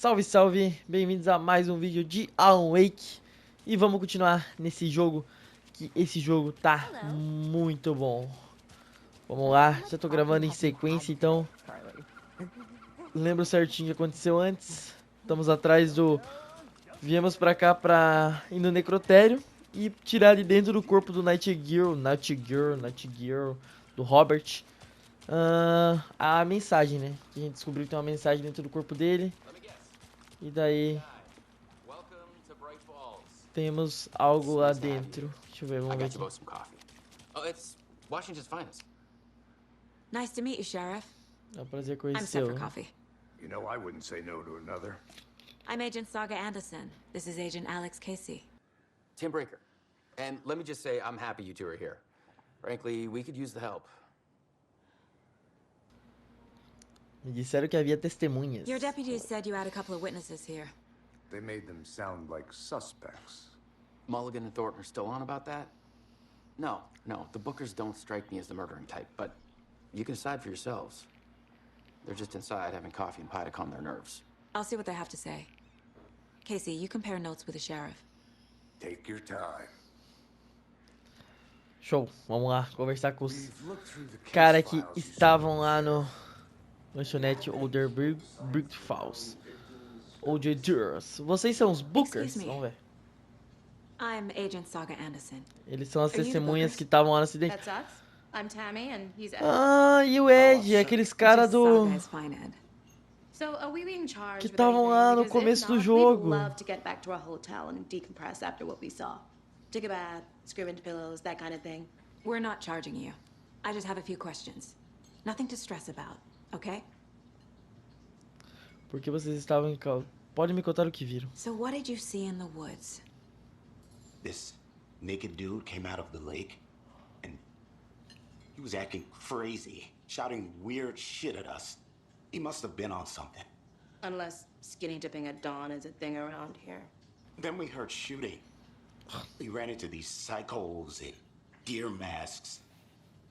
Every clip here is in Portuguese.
Salve, salve! Bem-vindos a mais um vídeo de Alan Wake. E vamos continuar nesse jogo, que esse jogo tá muito bom. Vamos lá, já tô gravando em sequência, então lembro certinho o que aconteceu antes. Estamos atrás do... Viemos pra cá pra ir no Necrotério e tirar de dentro do corpo do Nightingale, do Robert, a mensagem, né? Que a gente descobriu que tem uma mensagem dentro do corpo dele. E daí temos algo lá dentro. Deixa eu ver, vamos ver aqui. Oh, it's Washington's finest. Nice to meet you, Sheriff. É um prazer I'm set for conhecê-lo. coffee. You know, I wouldn't say no to another. I'm Agent Saga Anderson. This is Agent Alex Casey. Tim Brinker. And let me just say, I'm happy you two are here. Frankly, we could use the help. Me disseram que havia testemunhas. Your deputies said you had a couple of witnesses here. They made them sound like suspects. Mulligan and Thornton are still on about that? No, the Bookers don't strike me as the murdering type, but you can decide for yourselves. They're just inside having coffee and pie to calm their nerves. I'll see what they have to say. Casey, you compare notes with the sheriff. Take your time. Show, vamos lá conversar com os We've looked through the case caras que files you estavam sent, lá no Sheriff. lanchonete Olderbrug Falls. Olderdurs. Vocês são os Bookers? Excuse me. Vamos ver. I'm Agent Saga Anderson. Eles são as Are you the testemunhas Bookers? que estavam lá no acidente. That's us. I'm Tammy, and he's Ed. Ah, e o Ed, aqueles caras Just do... Saga is fine, Ed. So, are we being charged que with estavam anything? lá no Because if começo do not, jogo. we'd love to get back to our hotel and decompress after what we saw. Take a bath, scream into pillows, that kind of thing. We're not charging you. I just have a few questions. Nothing to stress about, okay? Porque vocês estavam em cal... Pode me contar o que viram. So what did you see in the woods? This naked dude came out of the lake, and he was acting crazy, shouting weird shit at us. He must have been on something. Unless skinny dipping at dawn is a thing around here. Then we heard shooting. We ran into these psychos in deer masks.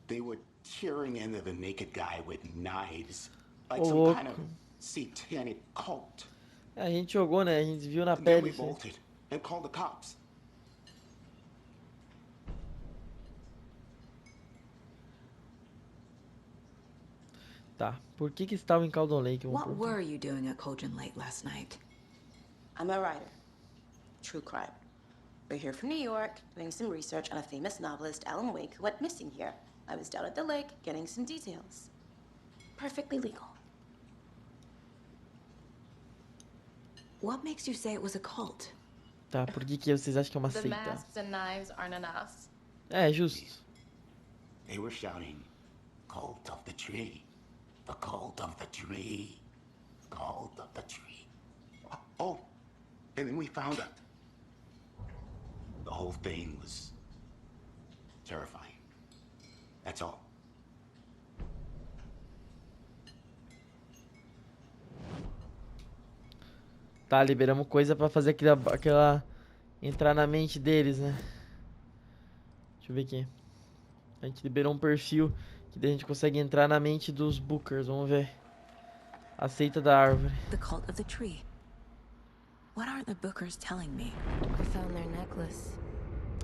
They were tearing into the naked guy with knives, like some kind of satanic cult. A gente jogou, né? A gente viu na And then we pele. bolted and called the cops. Tá. Por que estavam em Caldon Lake? Vamos What perguntar. were you doing at Cauldron Lake last night? I'm a writer. True crime. We're here from New York, doing some research on a famous novelist, Allan Wake, who went missing here. I was down at the lake, getting some details. Perfectly legal. What makes you say it was a cult? Tá, por que vocês acham que é uma The seita? masks and knives aren't enough. É, justo. They were shouting, "Cult of the tree, the cult of the tree, cult of the tree." Oh, and then we found out. The whole thing was terrifying. That's all. Tá, liberamos coisa pra fazer aquela... Entrar na mente deles, né? Deixa eu ver aqui. A gente liberou um perfil que daí a gente consegue entrar na mente dos Bookers. Vamos ver. A seita da árvore. The cult of the tree. What are the Bookers telling me? I found their necklace.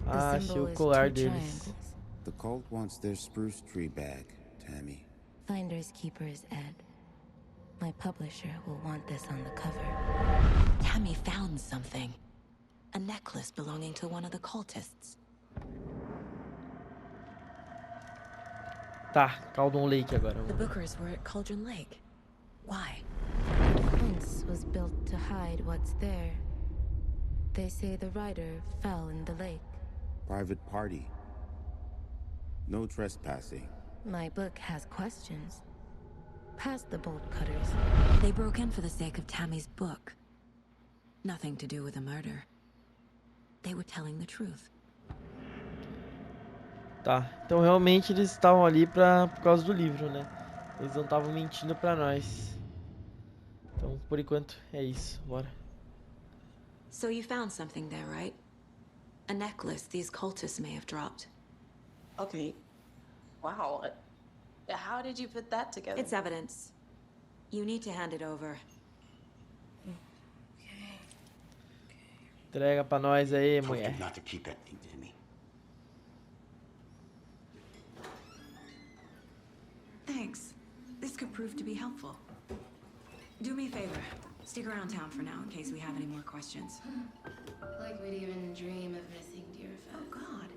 Ah, The achei symbol o is colar two deles. triangles. The cult wants their spruce tree back, Tammy. Finders keepers, Ed. My publisher will want this on the cover. Tammy found something. A necklace belonging to one of the cultists. Tá, Caldon Lake agora. The Bookers were at Cauldron Lake. Why? The fence was built to hide what's there. They say the rider fell in the lake. Private party. No trespassing. My book has questions. Past the bolt cutters. They broke in for the sake of Tammy's book. Nothing to do with a murder. They were telling the truth. Tá, então realmente eles estavam ali por causa do livro, né? Eles não estavam mentindo pra nós. Então, por enquanto, é isso. Bora. So you found something there, right? A necklace these cultists may have dropped. Okay. Wow. How did you put that together? It's evidence. You need to hand it over. Entrega pra nós aí, Told mulher. you not to keep that thing, Tammy. Thanks. This could prove to be helpful. Do me a favor. Stick around town for now in case we have any more questions. Like we'd even dream of missing dear Oh, Fez. God.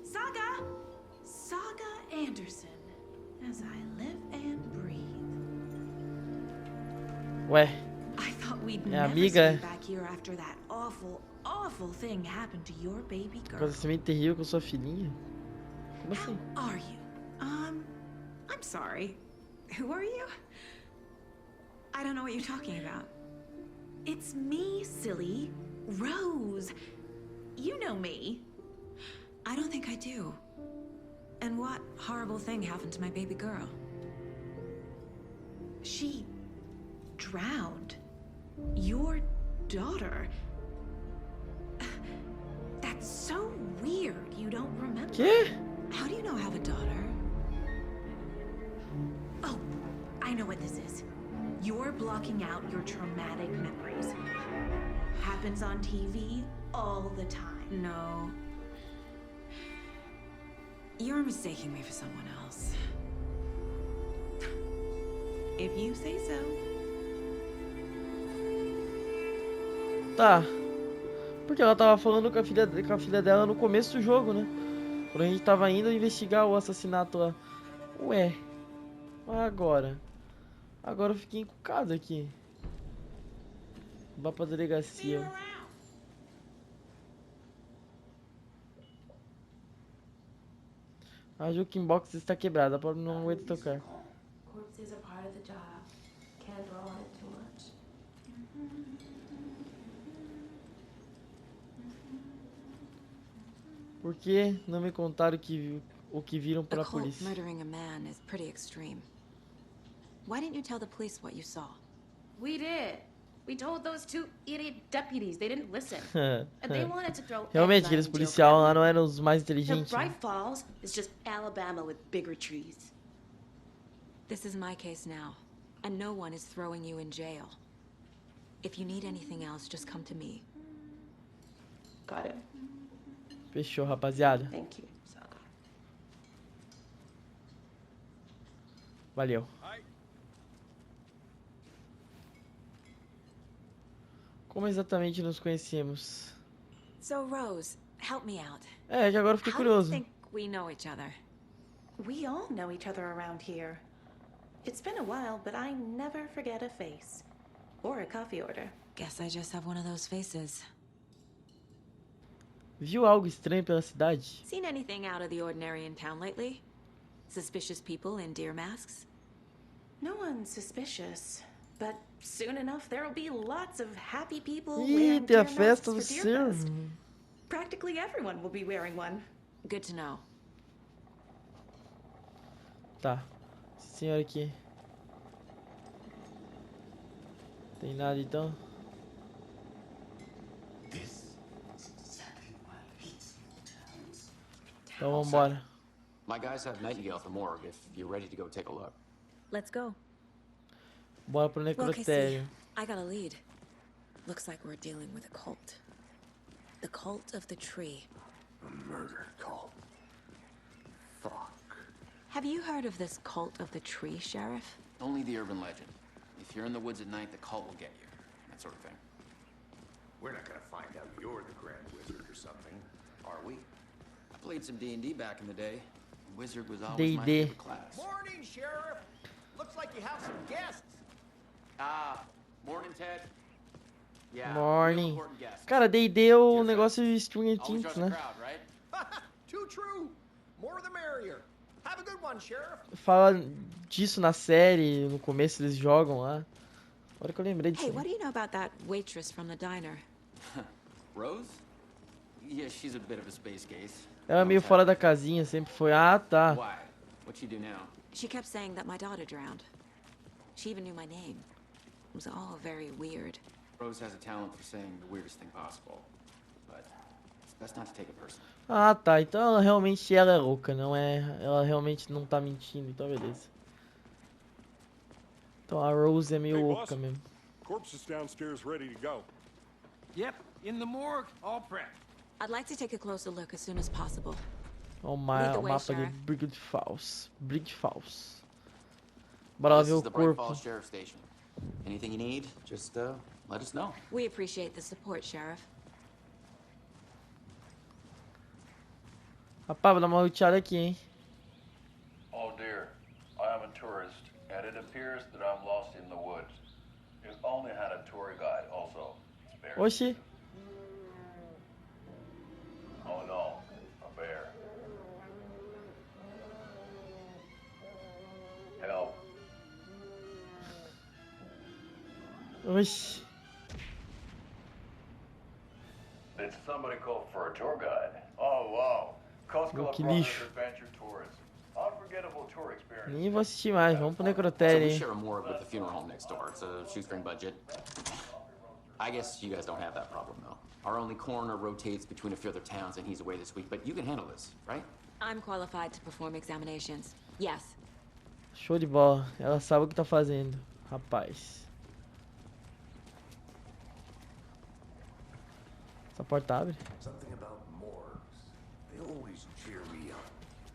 Saga! Saga Anderson. As I live and breathe. Ué, I thought we'd minha never amiga. see you back here after that awful thing happened to your baby girl. acontecimento terrível com sua filhinha? Como assim? How are you? I'm sorry. Who are you? I don't know what you're talking about. It's me, silly. Rose. You know me. I don't think I do. And what horrible thing happened to my baby girl? She drowned. Your daughter. That's so weird. You don't remember. Quê? How do you know I have a daughter? Oh, I know what this is. You're blocking out your traumatic memories. Happens on TV all the time. No. You're mistaking me for someone else. If you say so. Tá. Porque ela tava falando com a filha dela no começo do jogo, né? Quando a gente tava indo investigar o assassinato lá. Ué. Agora. Agora eu fiquei encucado aqui. Vá pra delegacia. A jukebox está quebrada, a pobre não aguenta tocar. Corpses are part of the job. Can't dwell on it too much. Por que não me contaram o que viram A pela cult polícia? murdering a man is pretty extreme. Why didn't you tell the police what you saw? We did. We told those two idiot deputies. They didn't listen. And they wanted to throw Realmente, everybody aqueles in jail for policiais lá that. não eram os mais So inteligentes. Bright Falls is just Alabama with bigger trees. This is my case now, and no one is throwing you in jail. If you need anything else, just come to me. Got it. Fechou, rapaziada. Thank you, Saga. Valeu. Como exatamente nos conhecemos? So, Rose, help me out. É, que agora eu fiquei How do you curioso. think we know each other? We all know each other around here. It's been a while, but I never forget a face. Or a coffee order. Guess I just have one of those faces. Viu algo estranho pela cidade? Seen anything out of the ordinary in town lately? Suspicious people in deer masks? No one's suspicious. But soon enough, there'll be lots of happy people Ih, wearing tem a deer festa masks do for Deer cervo. Fest. Practically everyone will be wearing one. Good to know. Tá. Esse senhor aqui. Tem nada então? This is exactly why I hate small towns. Então vambora. My guys have Nightingale at the morgue if you're ready to go take a look. Let's go. Bora pro Well, Casey, necrotério. I got a lead. Looks like we're dealing with a cult. The cult of the tree. A murder cult. Fuck. Have you heard of this cult of the tree, Sheriff? Only the urban legend. If you're in the woods at night, the cult will get you. That sort of thing. We're not gonna find out you're the Grand Wizard or something, are we? I played some D&D back in the day. Wizard was always my D&D. favorite class. Morning, Sheriff. Looks like you have some guests. Morning, Ted. Yeah, real Morning. important guest. Cara, D&D é o negócio de Stranger Always Things, draws a né? crowd, right? Too true. More the merrier. Have a good one, Sheriff. Fala disso na série, no começo eles jogam lá. Agora que eu lembrei disso. Hey, what do you know about that waitress from the diner? Rose? Yeah, she's a bit of a space case. Ela é meio fora da casinha, sempre foi. Ah, tá. Why? What'd she do now? She kept saying that my daughter drowned. She even knew my name. It was all very weird. Rose has a talent for saying the weirdest thing possible. But it's best not to take it personally. Ah, tá. Então ela é louca, não é? Ela realmente não tá mentindo, então beleza. Então a Rose é meio Hey, louca boss. mesmo. Corpse is downstairs ready to go. Yep. In the morgue, all prepped. I'd like to take a closer look as soon as possible. O Lead the way, mapa de Sheriff. Brigitte Falls. Brigitte Falls. Bora lá This ver is o the Bright corpo. Falls Sheriff Station. Anything you need, just let us know. We appreciate the support, Sheriff. Rapaz, vou dar uma luteada aqui, hein? Oh dear, I am a tourist, and it appears that I'm lost in the woods. You only had a tour guide, also. Bear. Oxi. Oh no, a bear. Help. Oxi. Did somebody call for a tour guide? Oh wow, Coast Guard Que lixo. Adventure Tours. Unforgettable tour experience. Nem vou assistir mais, vamos pro So Necrotério, we hein? share a morgue with the funeral home next door. It's a shoestring budget. I guess you guys don't have that problem, though. Our only coroner rotates between a few other towns, and he's away this week. But you can handle this, right? I'm qualified to perform examinations. Yes. Show de bola. Ela sabe o que tá fazendo, rapaz. Essa porta abre? Something about morgues. They always cheer me up.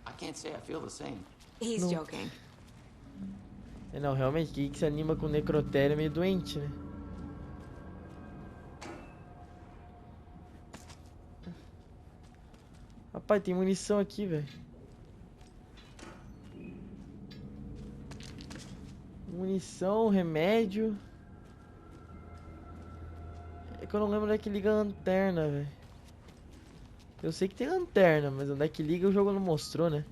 I can't say I feel the same. He's No. joking. É, não, realmente, quem que se anima com o Necrotério é meio doente, né? Rapaz, tem munição aqui, velho. Munição, remédio. É que eu não lembro onde é que liga a lanterna, velho. Eu sei que tem lanterna, mas onde é que liga o jogo não mostrou, né?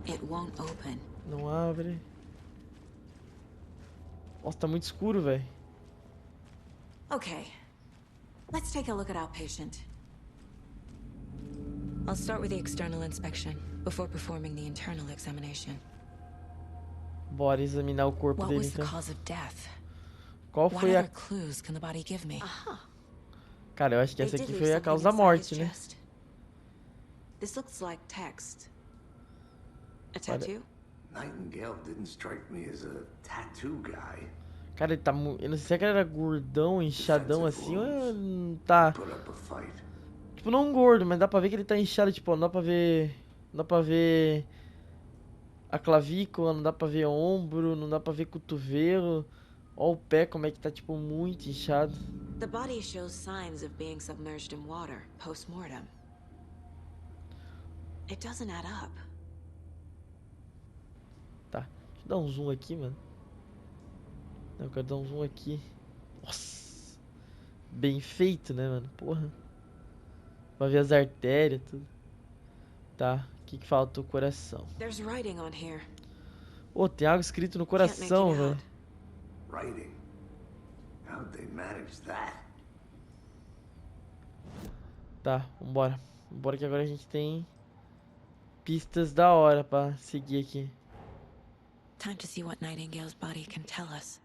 It won't open. Não abre. Nossa, tá muito escuro, velho. Okay. Let's take a look at our patient. I'll start with the external inspection before performing the internal examination. Bora examinar o corpo What dele, was the então. cause of death? Qual What foi a... other clues can the body give me? Cara, eu acho que They essa did aqui leave foi a something causa da inside morte, his né? chest. This looks like text. A Olha. tattoo? Nightingale didn't strike me as a tattoo guy. Cara, ele tá... Eu não sei se é que ele era gordão, inchadão assim, ou tá... Put up a fight. Tipo, não gordo, mas dá pra ver que ele tá inchado, tipo, não dá pra ver... Não dá pra ver... A clavícula, não dá pra ver ombro, não dá pra ver cotovelo. Ó o pé como é que tá, tipo, muito inchado. The body shows signs of being submerged in water post-mortem. It doesn't add up. Tá, deixa eu dar um zoom aqui, mano. Não, eu quero dar um zoom aqui. Nossa! Bem feito, né, mano? Porra. Pra ver as artérias, tudo. Tá, o que que falta? O coração. There's writing on here. Ô, tem algo escrito no Can't make coração, it velho. out. Writing. How'd they manage that? Tá, vambora. Vambora que agora a gente tem pistas da hora pra seguir aqui. Time to see what Nightingale's body can tell us.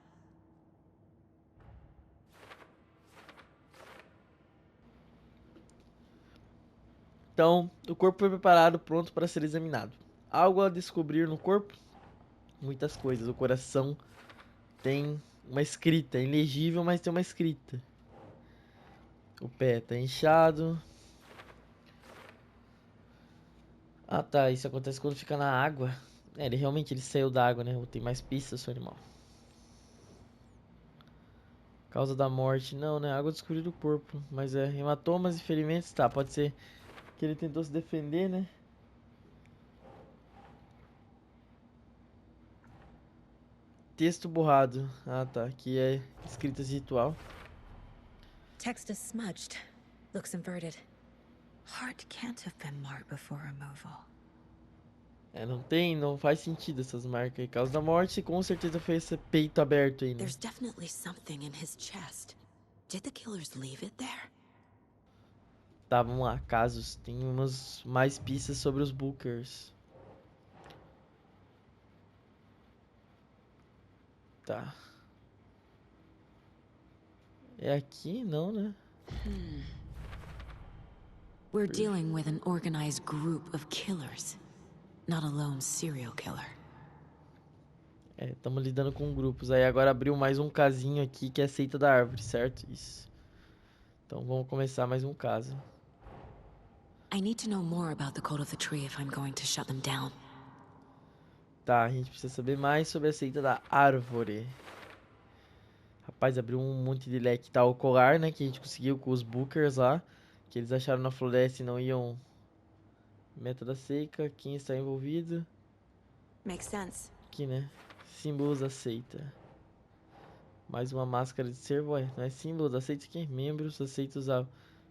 Então, o corpo foi preparado, pronto para ser examinado. Algo a descobrir no corpo? Muitas coisas. O coração tem uma escrita, é ilegível, mas tem uma escrita. O pé tá inchado. Ah tá, isso acontece quando fica na água. É, ele realmente saiu da água, né? Tem mais pistas, seu animal. Causa da morte, não, né? Água descobriu do corpo. Mas é, hematomas e ferimentos, tá, pode ser que ele tentou se defender, né? Texto borrado. Ah, tá. Aqui é escrita de ritual. Text is smudged. Looks inverted. Heart can't have been marked before removal. É, não faz sentido essas marcas aí. Causa da morte, com certeza foi esse peito aberto aí, né? There's definitely something in his chest. Did the killers leave it there? Tá, vamos lá. Casos. Tem umas mais pistas sobre os Bookers. Tá. É aqui? Não, né? We're dealing with an organized group of killers, not a lone serial killer. É, estamos lidando com grupos. Aí agora abriu mais um casinho aqui que é a seita da árvore, certo? Isso. Então vamos começar mais um caso. I need to know more about the code of the tree if I'm going to shut them down. Tá, a gente precisa saber mais sobre a seita da árvore. Rapaz, abriu um monte de leque. Tá, o colar, né, que a gente conseguiu com os bookers lá. Que eles acharam na floresta e não iam... Meta da seca, quem está envolvido. Makes sense. Aqui, né? Símbolos da seita. Mais uma máscara de servo, ué. Não é símbolo da seita aqui? Membros da seita usar.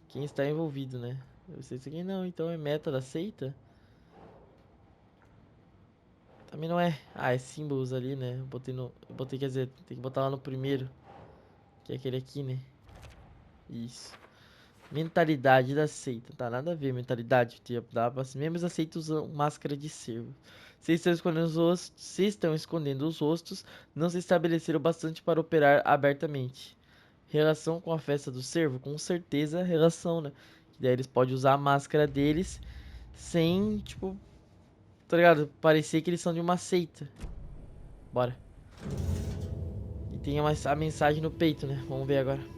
Quem está envolvido, né? Eu sei isso aqui não, então é meta da seita? Também não é. Ah, é símbolos ali, né? Eu botei, quer dizer, tem que botar lá no primeiro. Que é aquele aqui, né? Isso. Mentalidade da seita. Tá, nada a ver. Mentalidade. Dá pra... Membros da seita usam máscara de servo. Se estão escondendo os rostos, não se estabeleceram bastante para operar abertamente. Relação com a festa do servo? Com certeza, relação, né? Que daí eles podem usar a máscara deles sem, tipo, tá ligado? Parecer que eles são de uma seita. Bora. E tem a mensagem no peito, né? Vamos ver agora.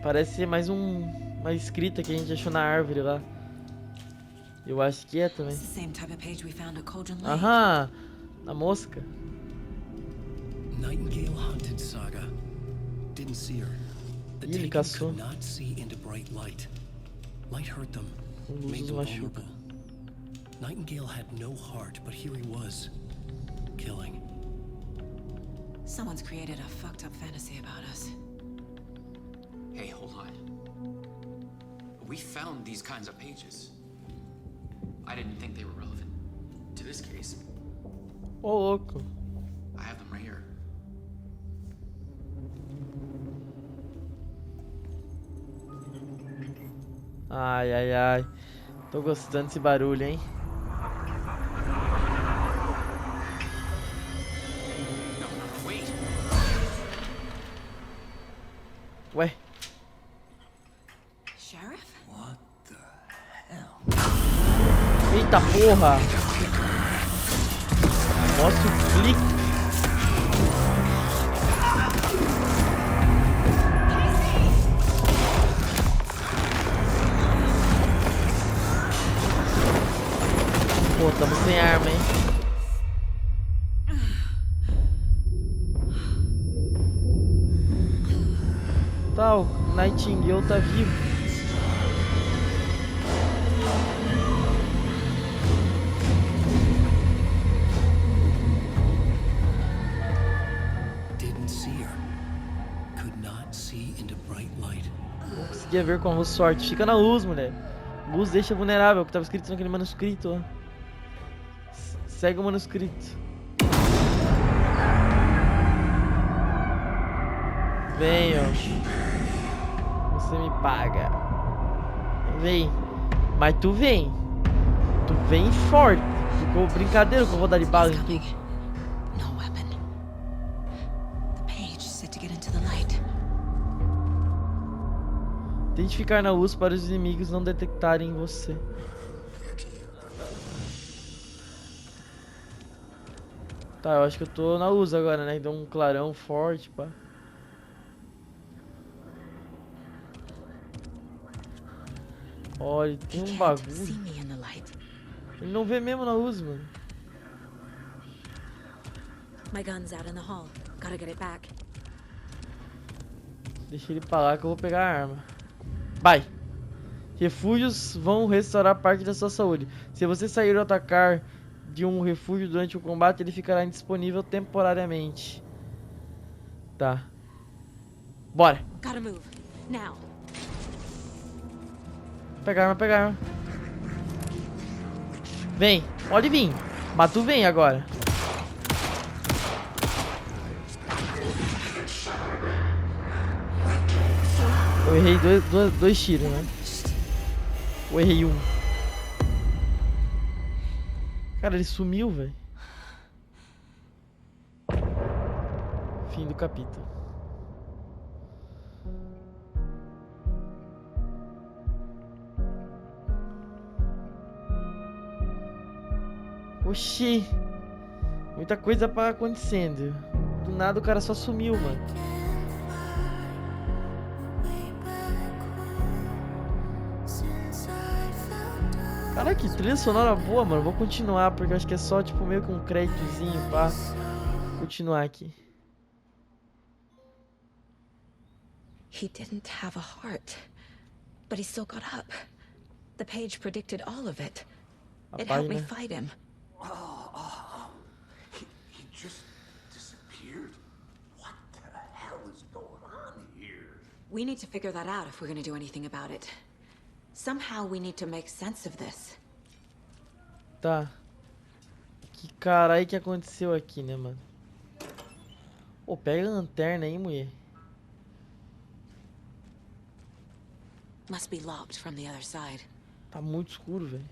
Parece ser mais uma escrita que a gente achou na árvore lá. Eu acho que é também. Aham, a mosca. Nightingale hunted Saga. Didn't see her. The Ele Taken caçou. could not see into bright light. Light hurt them, Luz made them machuca. vulnerable. Nightingale had no heart, but here he was, killing. Someone's created a fucked up fantasy about us. Hey, hold on. We found these kinds of pages. I didn't think they were relevant to this case. Ô, louco. I have them right here. Ai, ai, ai. Tô gostando desse barulho, hein? No, wait. Ué. Sheriff? What the hell? Eita porra. Mostra o clique. Pô, tamo sem arma, hein? Tá, o Nightingale tá vivo. Didn't see her. Could not see into bright light. Não conseguia ver com a luz sorte. Fica na luz, mulher. Luz deixa vulnerável, o que tava escrito naquele manuscrito, ó. Segue o manuscrito. Venha. Você me paga. Vem. Mas tu vem. Tu vem forte. Ficou brincadeira que eu vou dar de bala em tu. No weapon. The page said to get into the light. Tente ficar na luz para os inimigos não detectarem você. Tá, eu acho que eu tô na luz agora, né? Deu um clarão forte, pá. Olha, tem um bagulho. Ele não vê mesmo na luz, mano. My gun's out in the hall. Gotta get it back. Deixa ele pra lá que eu vou pegar a arma. Vai! Refúgios vão restaurar parte da sua saúde. Se você sair ou atacar de um refúgio durante o combate, ele ficará indisponível temporariamente. Tá. Bora! Gotta move. Now. Pegar arma, pegar arma. Vem, pode vir. Mas tu vem agora. Eu errei dois tiros, né? Eu errei um. Cara, ele sumiu, velho. Fim do capítulo. Oxi. Muita coisa acontecendo. Do nada o cara só sumiu, mano. Caraca, que trilha sonora boa, mano. Vou continuar, porque eu acho que é só, tipo, meio que um créditozinho pra continuar aqui. He didn't have a heart, but he still got up. The page predicted all of it. It helped me fight him. He just disappeared? What the hell is going on here? We need to figure that out if we're gonna do anything about it. Somehow we need to make sense of this. Tá. Que caralho que aconteceu aqui, né, mano? Pô, pega a lanterna aí, mulher. Must be locked from the other side. Tá muito escuro, velho.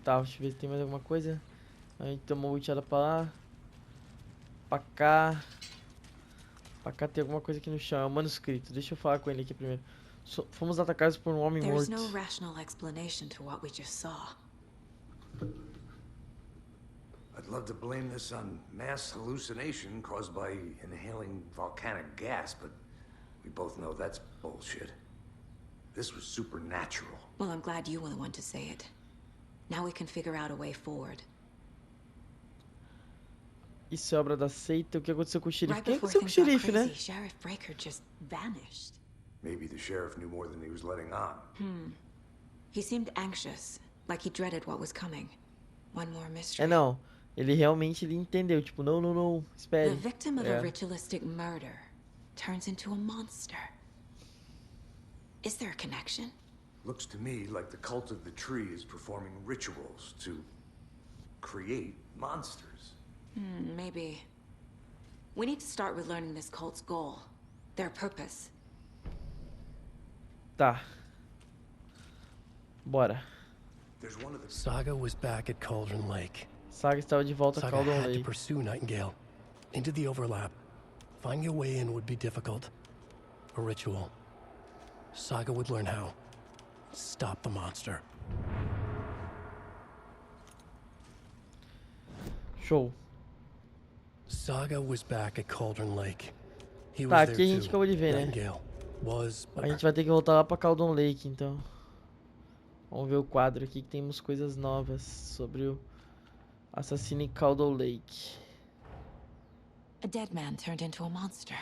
Tá, deixa eu ver se tem mais alguma coisa. A gente tomou uma ultiada pra lá. Pra cá. Pra cá tem alguma coisa aqui no chão. É um manuscrito. Deixa eu falar com ele aqui primeiro. Fomos atacados por um homem There's morto. no rational explanation to what we just saw. I'd love to blame this on mass hallucination caused by inhaling volcanic gas, but we both know that's bullshit. This was supernatural. Well, I'm glad you were the one to say it. Now we can figure out a way forward. Isso é obra da seita. O que aconteceu com o xerife? O Right que before aconteceu com o things got xerife, né? crazy, Sheriff Breaker just vanished. Maybe the sheriff knew more than he was letting on. He seemed anxious, like he dreaded what was coming. One more mystery. É, não. Ele realmente entendeu. Tipo, não, não, não. Espere. The victim of a ritualistic murder turns into a monster. Is there a connection? Looks to me like the cult of the tree is performing rituals to create monsters. Maybe. We need to start with learning this cult's goal, their purpose. Tá. Bora. There's one of the Saga was back at Cauldron Lake. Saga estava de volta a Saga Cauldron had to Lake. pursue Nightingale into the overlap. Finding a way in would be difficult. A ritual. Saga would learn how. Stop the monster. Show. Saga was back at Cauldron Lake. He Tá, was there aqui a gente too. acabou de ver, né? Nightingale was, A gente vai ter que voltar lá pra Cauldron Lake, então. Vamos ver o quadro aqui que temos coisas novas sobre o assassino em Cauldron Lake. A dead man turned into a monster.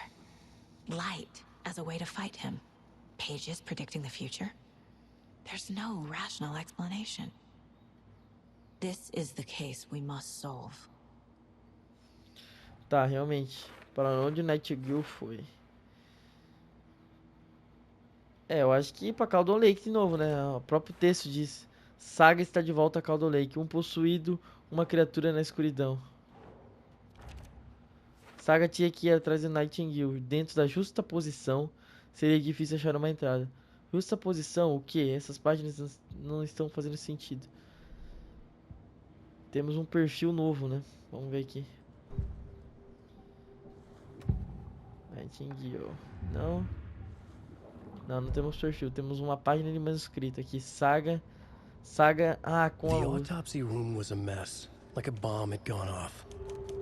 Light as a way to fight him. Pages predicting the future. There's no rational explanation. This is the case we must solve. Tá, realmente. Para onde o Nightingale foi? É, eu acho que ir pra Cauldron Lake de novo, né? O próprio texto diz: Saga está de volta a Cauldron Lake. Um possuído, uma criatura na escuridão. Saga tinha que ir atrás do Nightingale. Dentro da justa posição, seria difícil achar uma entrada. Justa posição? O que? Essas páginas não estão fazendo sentido. Temos um perfil novo, né? Vamos ver aqui. Nightingale. Não. Não, não temos perfil. Temos uma página de manuscrito aqui. Saga. Com The a autopsy room was a mess, like a bomb had gone off.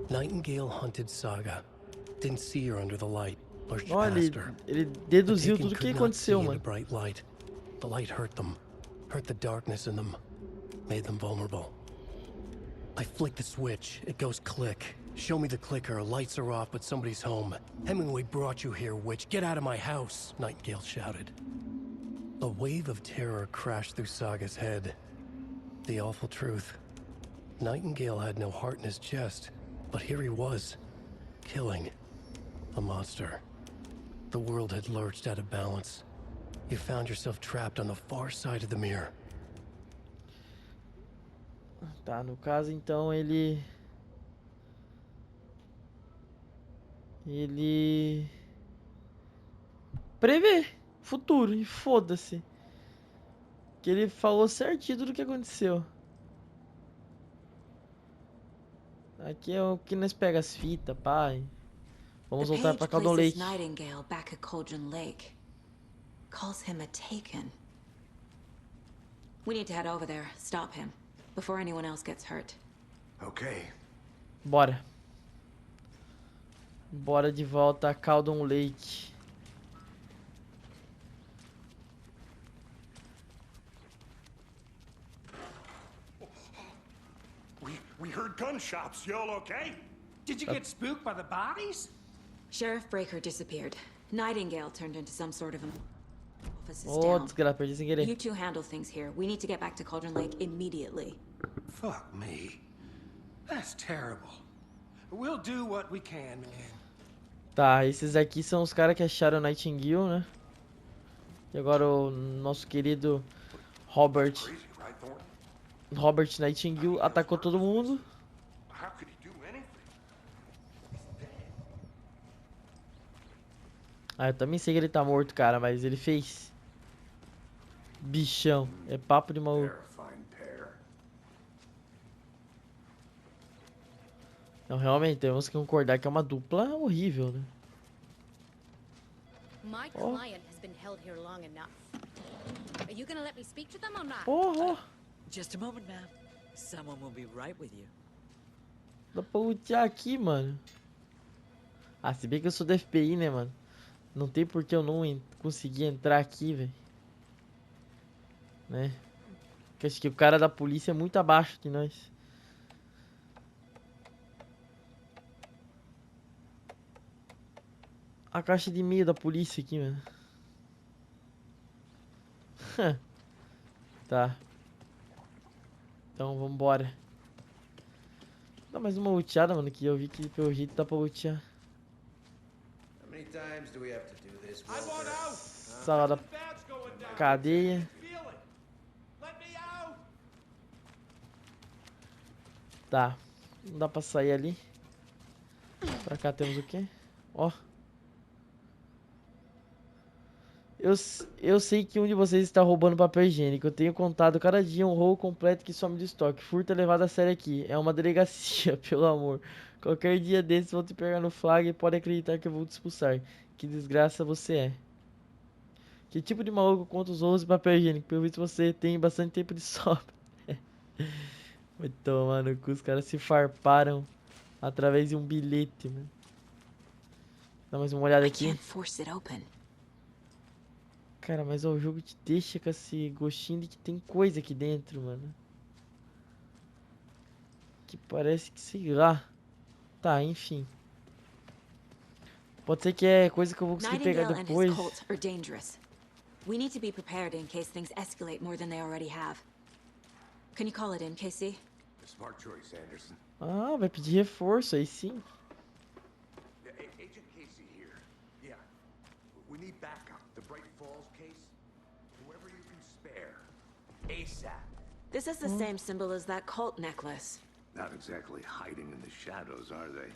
Nightingale hunted Saga. Didn't see her under the light. Pushed Olha, past her. ele The deduziu Taken tudo o que could not aconteceu, see in the mano. bright light. The light hurt them. Hurt the darkness in them. Made them vulnerable. I flick the switch. It goes click. Show me the clicker. Lights are off, but somebody's home. Hemingway brought you here, witch. Get out of my house, Nightingale shouted. A wave of terror crashed through Saga's head. The awful truth. Nightingale had no heart in his chest, but here he was, killing a monster. The world had lurched out of balance. You found yourself trapped on the far side of the mirror. Tá, no caso, então, ele prevê futuro e foda-se. Que ele falou certinho do que aconteceu. Aqui é o que nós pega as fitas, pai. Vamos The voltar pra page Caldon places Lake. Nightingale back at Cauldron Lake. Calls him a Taken. We need to head over there, stop him, before anyone else gets hurt. Okay. Bora. Bora de volta a Caldon Lake. We heard gunshots. Y'all okay? Did you get spooked by the bodies? Sheriff Breaker disappeared. Nightingale turned into some sort of office is Oh, down. desgraça, perdi sem querer. You two handle things here. We need to get back to Cauldron Lake immediately. Fuck me. That's terrible. We'll do what we can, man. Tá, esses aqui são os caras que acharam Nightingale, né? E agora o nosso querido Robert Nightingale atacou todo mundo. How could he do anything? Ah, eu também sei que ele tá morto, cara, mas ele fez. Bichão, é papo de maluco. Não, realmente, temos que concordar que é uma dupla horrível, né? My client has been held here long enough. Are you gonna let me speak to them or not? Oh, Just a moment, ma'am. Someone will be right with you. dá pra lutear aqui, mano. Ah, se bem que eu sou da FBI, né, mano? Não tem por que eu não conseguir entrar aqui, velho. Né? Porque acho que o cara da polícia é muito abaixo de nós. A caixa de e-mail da polícia aqui, mano. Tá. Então, vambora. Dá mais uma luteada, mano, que eu vi que pelo jeito dá pra lutear. How many times do we have to do this? Sala da cadeia. Tá. Não dá pra sair ali. Pra cá temos o quê? Ó. Eu sei que um de vocês está roubando papel higiênico. Eu tenho contado cada dia um roubo completo que some do estoque. Furto é levado a sério aqui. É uma delegacia, pelo amor. Qualquer dia desses vou te pegar no flag e pode acreditar que eu vou te expulsar. Que desgraça você é. Que tipo de maluco conta os rolos de papel higiênico? Pelo visto você tem bastante tempo de sobra. Vai tomar no cu, os caras se farparam através de um bilhete, mano. Dá mais uma olhada aqui. Cara, mas ó, o jogo te deixa com esse gostinho de que tem coisa aqui dentro, mano. Que parece que, sei lá. Tá, enfim. Pode ser que é coisa que eu vou conseguir pegar depois. We need to be prepared in case things escalate more than they already have. Can you call it in, Casey? Smart choice, Anderson. Ah, vai pedir reforço aí sim. Agent Casey here. Yeah. We need backup. The Bright Falls case. Whoever you can spare. ASAP. This is the same symbol as that cult necklace. Not exactly hiding in the shadows, are they?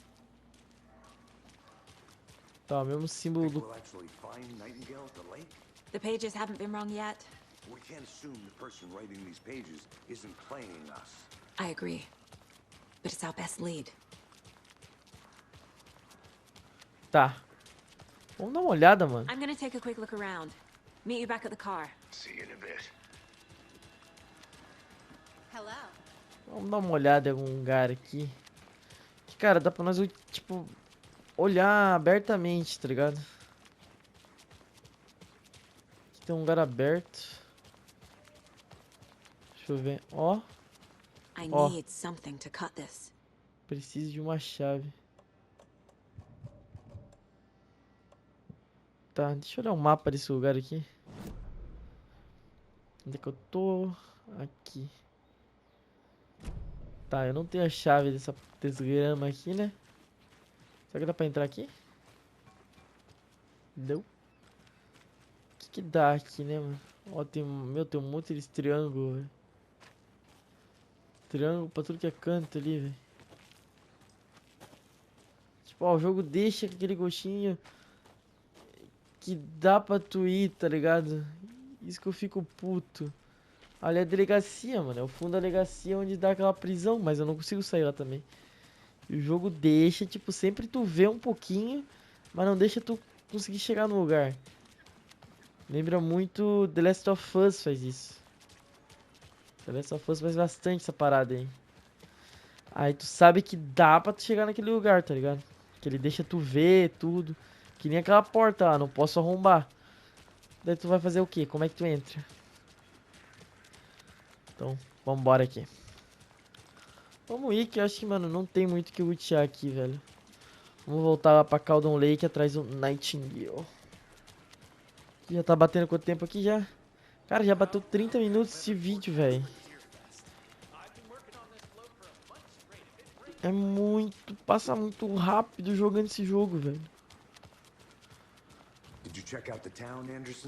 Tá, o mesmo símbolo do... We'll actually find Nightingale at the lake? The pages haven't been wrong yet. We can't assume the person writing these pages isn't playing us. I agree. But it's our best lead. Tá. Vamos dar uma olhada, mano. I'm gonna take a quick look around. Meet you back at the car. See you in a bit. Hello. Vamos dar uma olhada em algum lugar aqui. Que, cara, dá pra nós, tipo, olhar abertamente, tá ligado? Aqui tem um lugar aberto. Deixa eu ver. Ó. Ó. Preciso de uma chave. Tá, deixa eu olhar o mapa desse lugar aqui. Onde é que eu tô? Aqui. Tá, eu não tenho a chave dessa desgrama aqui, né? Será que dá pra entrar aqui? Deu. O que dá aqui, né, mano? Ó, tem um monte de triângulo, velho. Triângulo pra tudo que é canto ali, velho. Tipo, ó, o jogo deixa aquele gostinho que dá pra tu ir, tá ligado? Isso que eu fico puto. Ali é a delegacia, mano. É o fundo da delegacia onde dá aquela prisão, mas eu não consigo sair lá também. E o jogo deixa, tipo, sempre tu vê um pouquinho, mas não deixa tu conseguir chegar no lugar. Lembra muito The Last of Us faz isso. The Last of Us faz bastante essa parada aí. Aí tu sabe que dá pra tu chegar naquele lugar, tá ligado? Que ele deixa tu ver tudo. Que nem aquela porta lá, não posso arrombar. Daí tu vai fazer o quê? Como é que tu entra? Então, vambora aqui. Vamos ir, que eu acho que, mano, não tem muito o que lutear aqui, velho. Vamos voltar lá pra Caldon Lake atrás do Nightingale. Já tá batendo quanto tempo aqui já? Cara, já bateu 30 minutos de vídeo, velho. É muito... Passa muito rápido jogando esse jogo, velho.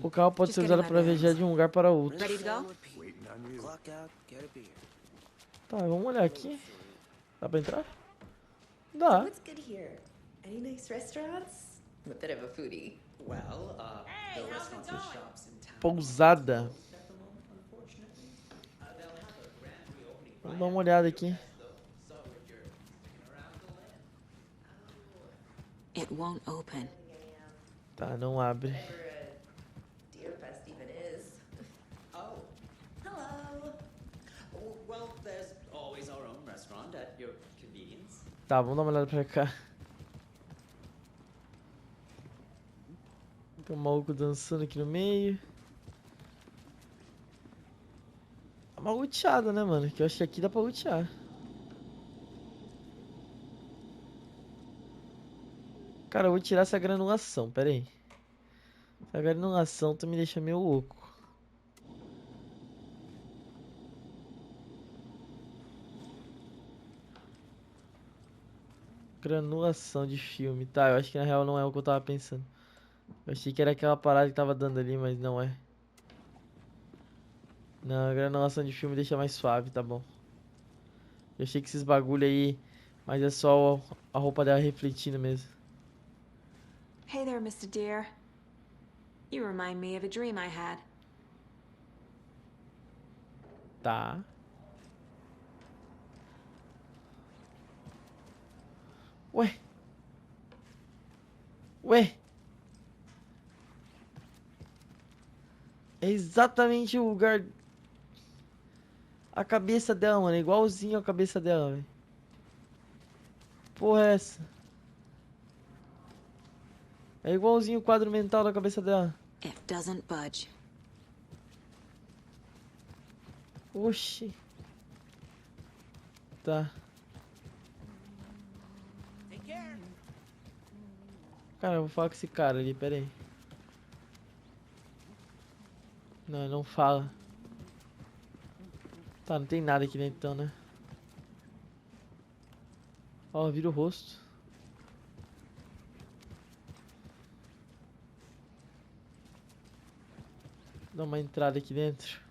O carro pode ser usado para viajar de um lugar para outro. Tá, vamos olhar aqui. Dá pra entrar? Dá. What's good here? Any nice restaurants? I'm a bit of a foodie. Well, Hey, how's it going? Pousada. Vamos dar uma olhada aqui. It won't open. Tá, não abre. Deer Fest even is. Oh, hello. Well, there's always our own restaurant at your convenience. Tá, vamos dar uma olhada pra cá. Tem um maluco dançando aqui no meio. É uma luteada, né, mano? Que eu acho que aqui dá pra lutear. Cara, eu vou tirar essa granulação, pera aí. Essa granulação tu me deixa meio louco. Granulação de filme. Tá, eu acho que na real não é o que eu tava pensando. Eu achei que era aquela parada que tava dando ali, mas não é. Não, a granulação de filme deixa mais suave, tá bom. Eu achei que esses bagulho aí, mas é só a roupa dela refletindo mesmo. Hey there, Mr. Deer. You remind me of a dream I had. Tá. Ué. Ué. É exatamente o lugar... A cabeça dela, mano. É igualzinho a cabeça dela, velho. Porra é essa? É igualzinho o quadro mental da cabeça dela. It doesn't budge. Oxi. Tá. Cara, eu vou falar com esse cara ali, pera aí. Não, não fala. Tá, não tem nada aqui dentro então, né? Ó, vira o rosto. Dá uma entrada aqui dentro.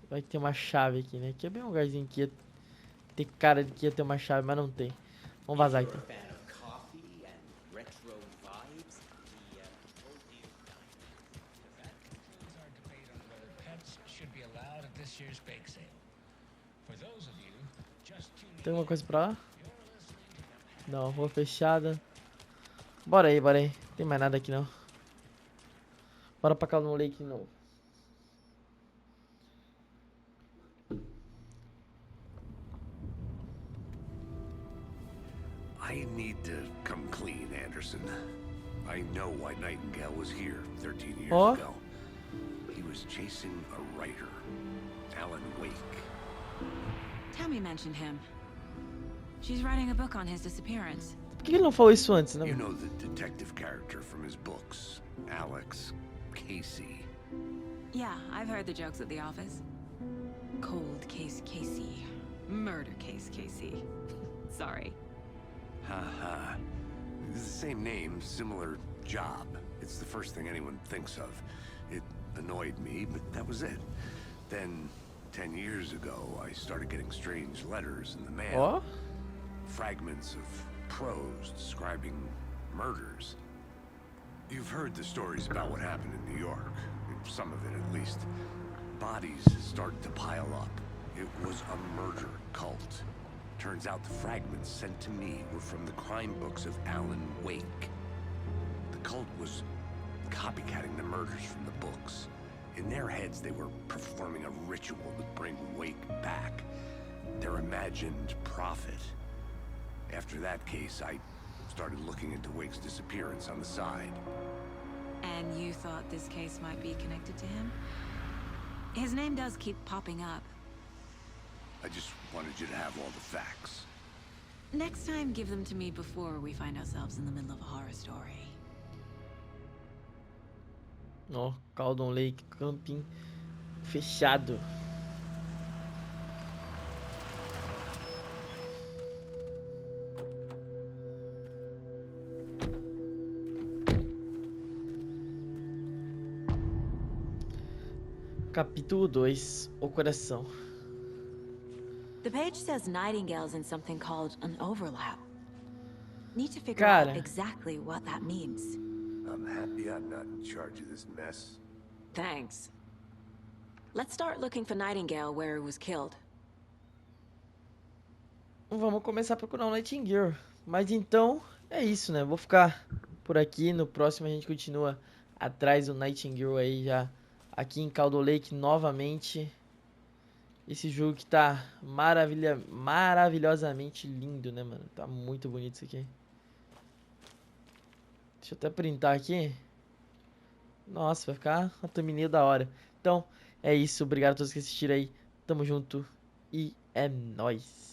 Vai ter uma chave aqui, né? Aqui é bem um lugarzinho que ia ter cara de que ia ter uma chave, mas não tem. Vamos vazar então. Tem alguma coisa pra lá? Não, rua fechada. Bora aí, bora aí. Não tem mais nada aqui não. Bora pra cá no lake de novo. I need to come clean, Anderson. I know why Nightingale was here 13 years ago. He was chasing a writer, Allan Wake. Tammy mentioned him. She's writing a book on his disappearance. Por que ele não falou isso antes, né? You know the detective character from his books, Alex Casey. Yeah, I've heard the jokes at the office. Cold case Casey. Murder case Casey. Sorry. Haha. It's the same name, similar job. It's the first thing anyone thinks of. It annoyed me, but that was it. Then, 10 years ago, I started getting strange letters in the mail. Fragments of prose describing murders. You've heard the stories about what happened in New York. Some of it, at least. Bodies started to pile up It was a murder cult. Turns out the fragments sent to me were from the crime books of Allan Wake. The cult was copycatting the murders from the books. In their heads, they were performing a ritual to bring Wake back. Their imagined prophet. After that case, I started looking into Wake's disappearance on the side. And you thought this case might be connected to him? His name does keep popping up. I just wanted you to have all the facts. Next time, give them to me before we find ourselves in the middle of a horror story. Ó, Caldon Lake Camping fechado. Capítulo 2, O Coração. The page says Nightingale's in something called an overlap. Need to figure out exactly what that means. I'm happy I'm not in charge of this mess. Thanks. Let's start looking for Nightingale where he was killed. Vamos começar a procurar o Nightingale. Mas então, é isso, né? Vou ficar por aqui. No próximo a gente continua atrás do Nightingale aí já aqui em Caldon Lake novamente. Esse jogo que tá maravilhosamente lindo, né, mano? Tá muito bonito isso aqui. Deixa eu até printar aqui. Nossa, vai ficar uma thumbnail da hora. Então, é isso. Obrigado a todos que assistiram aí. Tamo junto. E é nóis.